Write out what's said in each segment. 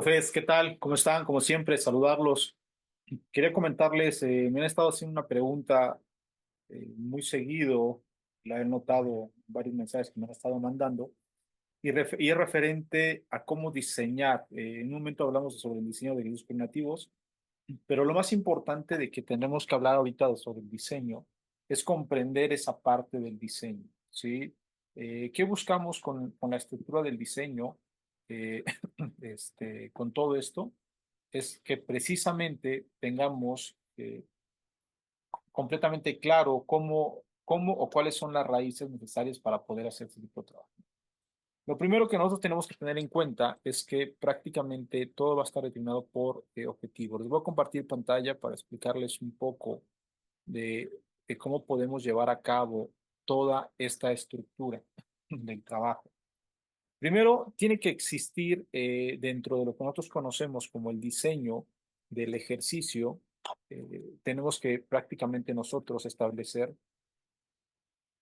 Profes, ¿qué tal? ¿Cómo están? Como siempre, saludarlos. Quería comentarles, me han estado haciendo una pregunta muy seguido, la he notado en varios mensajes que me han estado mandando, y es referente a cómo diseñar. En un momento hablamos sobre el diseño de guías coordinativos, pero lo más importante de que tenemos que hablar ahorita sobre el diseño es comprender esa parte del diseño, ¿sí? ¿Qué buscamos con la estructura del diseño? eh, con todo esto es que precisamente tengamos completamente claro cómo o cuáles son las raíces necesarias para poder hacer este tipo de trabajo. Lo primero que nosotros tenemos que tener en cuenta es que prácticamente todo va a estar determinado por objetivos. Les voy a compartir pantalla para explicarles un poco de, de cómo podemos llevar a cabo toda esta estructura del trabajo. Primero, tiene que existir dentro de lo que nosotros conocemos como el diseño del ejercicio, tenemos que prácticamente nosotros establecer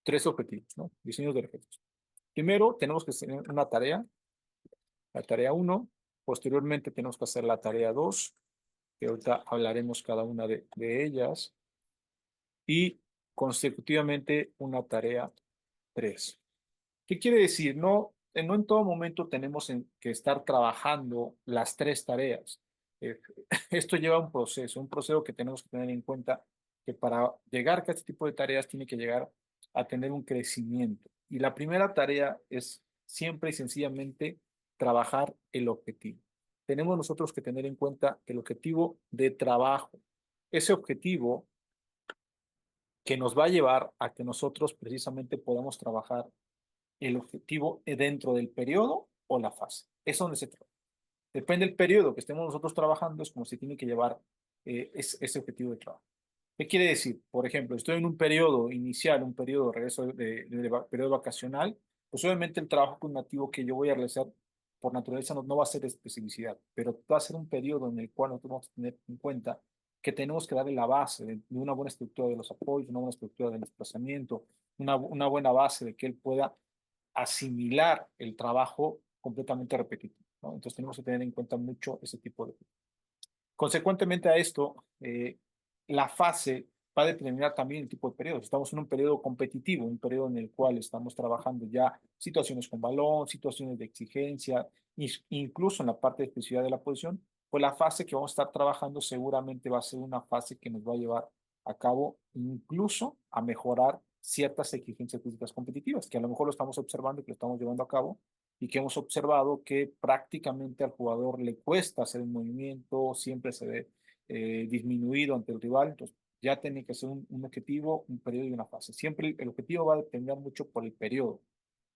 tres objetivos, ¿no? Diseños del ejercicio. Primero, tenemos que tener una tarea, la tarea uno. Posteriormente tenemos que hacer la tarea 2, que ahorita hablaremos cada una de ellas, y consecutivamente una tarea 3. ¿Qué quiere decir? No, no en todo momento tenemos que estar trabajando las tres tareas. Eh, Esto lleva un proceso que tenemos que tener en cuenta que para llegar a este tipo de tareas tiene que llegar a tener un crecimiento. Y la primera tarea es siempre y sencillamente trabajar el objetivo. Tenemos nosotros que tener en cuenta el objetivo de trabajo. Ese objetivo que nos va a llevar a que nosotros precisamente podamos trabajar el objetivo dentro del periodo o la fase. Es donde se trata. Depende del periodo que estemos nosotros trabajando, es como se tiene que llevar ese objetivo de trabajo. ¿Qué quiere decir? Por ejemplo, estoy en un periodo inicial, un periodo de regreso periodo vacacional, pues obviamente el trabajo cognitivo que yo voy a realizar por naturaleza no va a ser de especificidad, pero va a ser un periodo en el cual nosotros vamos a tener en cuenta que tenemos que darle la base de una buena estructura de los apoyos, una buena estructura del desplazamiento, una buena base de que él pueda asimilar el trabajo completamente repetitivo, ¿no? Entonces tenemos que tener en cuenta mucho ese tipo de cosas. Consecuentemente a esto, la fase va a determinar también el tipo de periodo. Si estamos en un periodo competitivo, un periodo en el cual estamos trabajando ya situaciones con balón, situaciones de exigencia, incluso en la parte de especificidad de la posición, pues la fase que vamos a estar trabajando seguramente va a ser una fase que nos va a llevar a cabo incluso a mejorar ciertas exigencias físicas competitivas, que a lo mejor lo estamos observando y que lo estamos llevando a cabo, y que hemos observado que prácticamente al jugador le cuesta hacer un movimiento, siempre se ve disminuido ante el rival, entonces ya tiene que ser un objetivo, un periodo y una fase. Siempre el objetivo va a depender mucho por el periodo,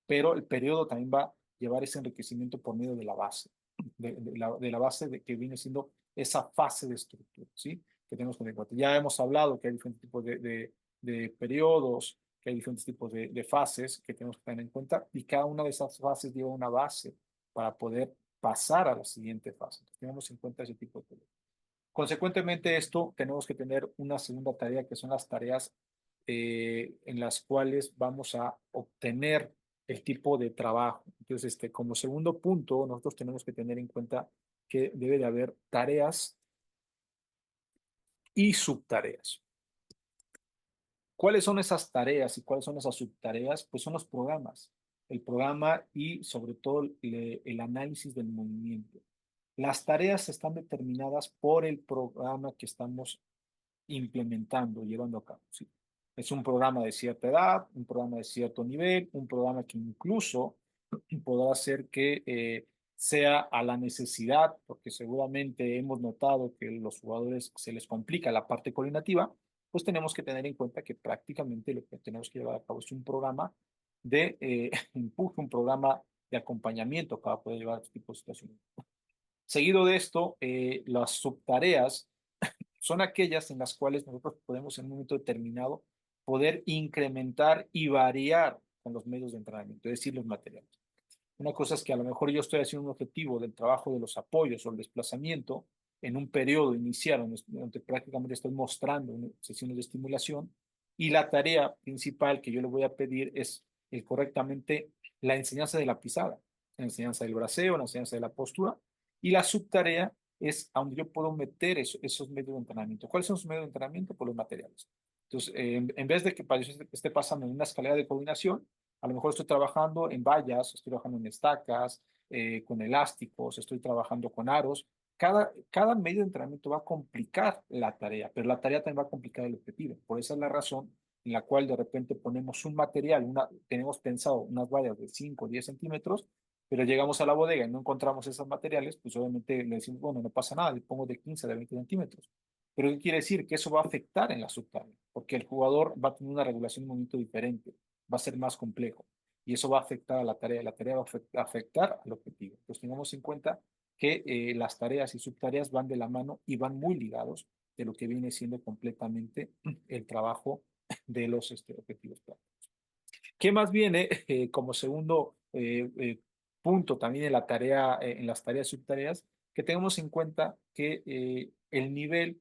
pero el periodo también va a llevar ese enriquecimiento por medio de la base, de la base de que viene siendo esa fase de estructura, ¿sí? Que tenemos que tener en cuenta. Ya hemos hablado que hay diferentes tipos de periodos, que hay diferentes tipos de fases que tenemos que tener en cuenta y cada una de esas fases lleva una base para poder pasar a la siguiente fase. Entonces, tenemos en cuenta ese tipo de periodos. Consecuentemente, esto tenemos que tener una segunda tarea que son las tareas en las cuales vamos a obtener el tipo de trabajo. Entonces, como segundo punto, nosotros tenemos que tener en cuenta que debe de haber tareas y subtareas. ¿Cuáles son esas tareas y cuáles son esas subtareas? Pues son los programas. El programa y sobre todo el análisis del movimiento. Las tareas están determinadas por el programa que estamos implementando, llevando a cabo. ¿Sí? Es un programa de cierta edad, un programa de cierto nivel, un programa que incluso podrá hacer que sea a la necesidad, porque seguramente hemos notado que los jugadores se les complica la parte coordinativa, pues tenemos que tener en cuenta que prácticamente lo que tenemos que llevar a cabo es un programa de empuje, un programa de acompañamiento para poder llevar a este tipo de situaciones. Seguido de esto, las subtareas son aquellas en las cuales nosotros podemos en un momento determinado poder incrementar y variar con los medios de entrenamiento, es decir, los materiales. Una cosa es que a lo mejor yo estoy haciendo un objetivo del trabajo de los apoyos o el desplazamiento en un periodo inicial donde prácticamente estoy mostrando sesiones de estimulación y la tarea principal que yo le voy a pedir es correctamente la enseñanza de la pisada, la enseñanza del braceo, la enseñanza de la postura Y la subtarea es a donde yo puedo meter esos medios de entrenamiento. ¿Cuáles son los medios de entrenamiento? Por los materiales. Entonces, en vez de que esté pasando en una escalera de coordinación, a lo mejor estoy trabajando en vallas, estoy trabajando en estacas, con elásticos, estoy trabajando con aros. Cada medio de entrenamiento va a complicar la tarea, pero la tarea también va a complicar el objetivo. Por esa es la razón en la cual de repente ponemos un material, tenemos pensado unas vallas de 5 o 10 centímetros, pero llegamos a la bodega y no encontramos esos materiales, pues obviamente le decimos, bueno, no pasa nada, le pongo de 15 de 20 centímetros. Pero ¿qué quiere decir? Que eso va a afectar en la subtarea, porque el jugador va a tener una regulación de movimiento diferente, va a ser más complejo, y eso va a afectar a la tarea va a afectar al objetivo. Entonces tengamos en cuenta que las tareas y subtareas van de la mano y van muy ligados de lo que viene siendo completamente el trabajo de los objetivos prácticos. ¿Qué más viene como segundo punto también en la tarea, en las tareas subtareas? Que tengamos en cuenta que el nivel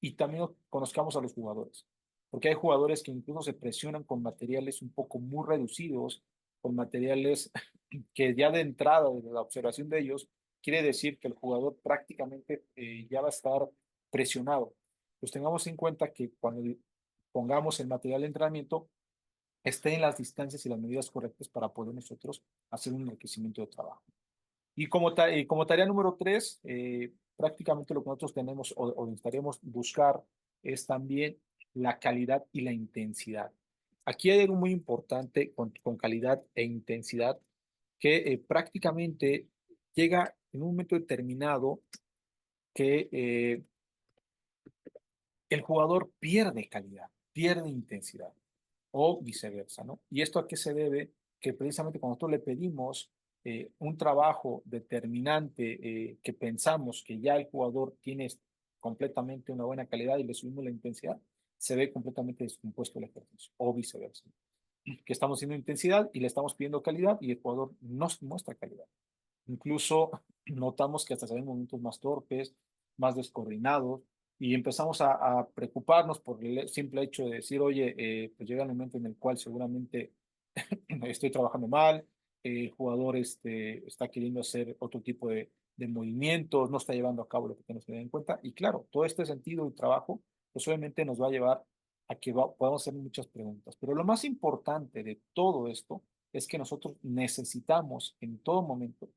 y también conozcamos a los jugadores, porque hay jugadores que incluso se presionan con materiales un poco muy reducidos, con materiales que ya de entrada, desde la observación de ellos, quiere decir que el jugador prácticamente ya va a estar presionado. Pues tengamos en cuenta que cuando pongamos el material de entrenamiento, esté en las distancias y las medidas correctas para poder nosotros hacer un enriquecimiento de trabajo. Y como tarea número 3, prácticamente lo que nosotros tenemos o necesitaríamos buscar es también la calidad y la intensidad. Aquí hay algo muy importante con calidad e intensidad que prácticamente llega en un momento determinado que el jugador pierde calidad, pierde intensidad o viceversa, ¿no? ¿Y esto a qué se debe? Que precisamente cuando nosotros le pedimos un trabajo determinante que pensamos que ya el jugador tiene completamente una buena calidad y le subimos la intensidad, se ve completamente descompuesto el ejercicio o viceversa. Que estamos haciendo intensidad y le estamos pidiendo calidad y el jugador no muestra calidad. Incluso notamos que hasta se ven momentos más torpes, más descoordinados, y empezamos a preocuparnos por el simple hecho de decir, oye, pues llega el momento en el cual seguramente estoy trabajando mal, el jugador está queriendo hacer otro tipo de movimientos, no está llevando a cabo lo que tenemos que tener en cuenta. Y claro, todo este sentido de trabajo, pues obviamente nos va a llevar a que podamos hacer muchas preguntas. Pero lo más importante de todo esto es que nosotros necesitamos en todo momento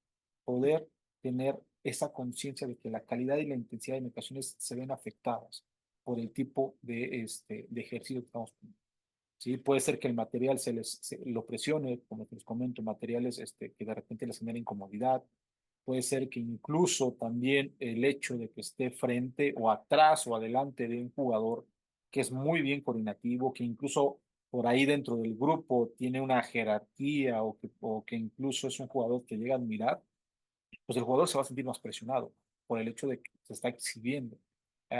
poder tener esa conciencia de que la calidad y la intensidad de ocasiones se ven afectadas por el tipo de ejercicio que estamos teniendo. ¿Sí? Puede ser que el material lo presione, como les comento, materiales que de repente les generen incomodidad. Puede ser que incluso también el hecho de que esté frente o atrás o adelante de un jugador que es muy bien coordinativo, que incluso por ahí dentro del grupo tiene una jerarquía o que incluso es un jugador que llega a admirar, pues el jugador se va a sentir más presionado por el hecho de que se está exhibiendo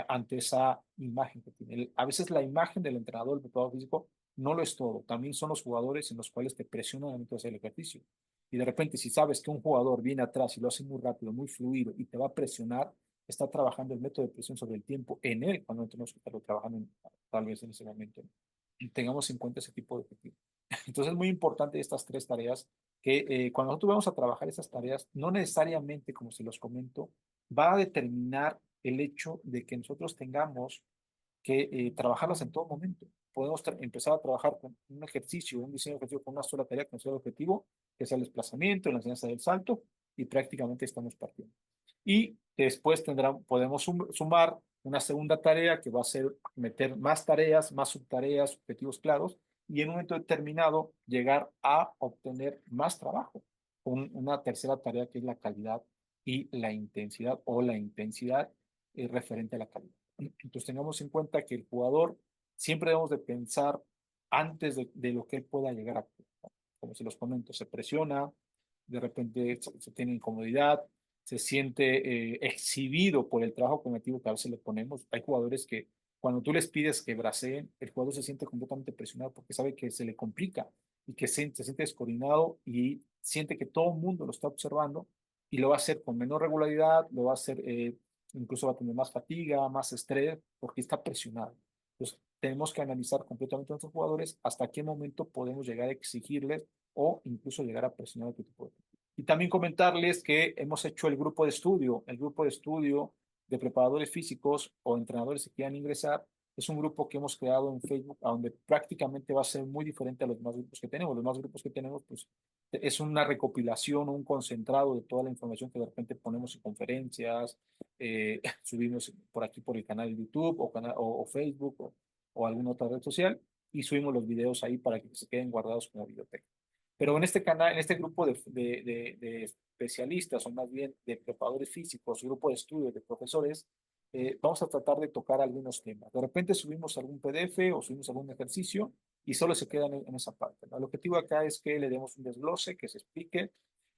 ante esa imagen que tiene. A veces la imagen del entrenador, el preparador físico, no lo es todo. También son los jugadores en los cuales te presionan dentro de hacer el ejercicio. Y de repente, si sabes que un jugador viene atrás y lo hace muy rápido, muy fluido y te va a presionar, está trabajando el método de presión sobre el tiempo en él, cuando no tenemos que estarlo trabajando tal vez en ese momento. Y tengamos en cuenta ese tipo de objetivo. Entonces es muy importante estas tres tareas que cuando nosotros vamos a trabajar esas tareas, no necesariamente, como se los comento, va a determinar el hecho de que nosotros tengamos que trabajarlas en todo momento. Podemos empezar a trabajar con un ejercicio, un diseño de ejercicio con una sola tarea, con un solo objetivo, que es el desplazamiento, la enseñanza del salto, y prácticamente estamos partiendo. Y después podemos sumar una segunda tarea que va a ser meter más tareas, más subtareas, objetivos claros, y en un momento determinado llegar a obtener más trabajo con una tercera tarea que es la calidad y la intensidad o la intensidad referente a la calidad. Entonces tengamos en cuenta que el jugador siempre debemos de pensar antes de lo que él pueda llegar a, como se los comento, se presiona, de repente se tiene incomodidad, se siente exhibido por el trabajo cognitivo que a veces le ponemos. Hay jugadores que cuando tú les pides que braceen, el jugador se siente completamente presionado porque sabe que se le complica y que se siente descoordinado y siente que todo el mundo lo está observando y lo va a hacer con menor regularidad, lo va a hacer, incluso va a tener más fatiga, más estrés porque está presionado. Entonces, tenemos que analizar completamente a nuestros jugadores hasta qué momento podemos llegar a exigirles o incluso llegar a presionar a otro tipo de Y también comentarles que hemos hecho el grupo de estudio de preparadores físicos o entrenadores que quieran ingresar. Es un grupo que hemos creado en Facebook, a donde prácticamente va a ser muy diferente a los demás grupos que tenemos. Los demás grupos que tenemos, pues, es una recopilación, un concentrado de toda la información que de repente ponemos en conferencias, subimos por aquí por el canal de YouTube o Facebook o alguna otra red social y subimos los videos ahí para que se queden guardados como biblioteca. Pero en este canal, en este grupo de especialistas, o más bien de preparadores físicos, grupo de estudio de profesores, vamos a tratar de tocar algunos temas. De repente subimos algún PDF o subimos algún ejercicio y solo se quedan en esa parte, ¿no? El objetivo acá es que le demos un desglose, que se explique,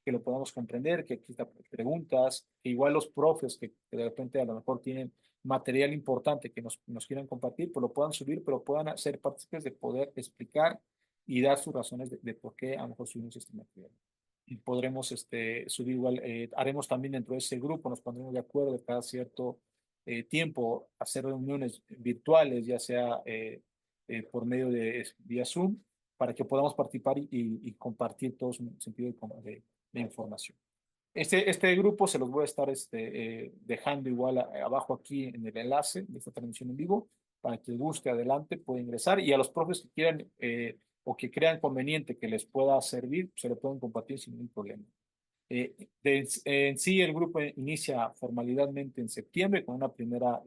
que lo podamos comprender, que exista preguntas, que igual los profes que de repente a lo mejor tienen material importante que nos quieran compartir, pues lo puedan subir, pero puedan ser partícipes de poder explicar y dar sus razones de por qué a lo mejor subimos este material. Y podremos subir igual, haremos también dentro de ese grupo, nos pondremos de acuerdo cada cierto tiempo, hacer reuniones virtuales, ya sea por medio de vía Zoom, para que podamos participar y compartir todos un sentido de información. Este grupo se los voy a estar dejando igual abajo aquí en el enlace de esta transmisión en vivo, para que les guste adelante, puede ingresar y a los profes que quieran o que crean conveniente que les pueda servir, se lo pueden compartir sin ningún problema. En sí, el grupo inicia formalidadmente en septiembre con una primera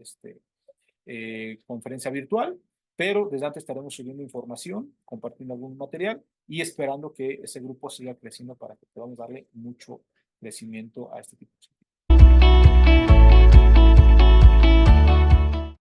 conferencia virtual, pero desde antes estaremos subiendo información, compartiendo algún material y esperando que ese grupo siga creciendo para que podamos darle mucho crecimiento a este tipo de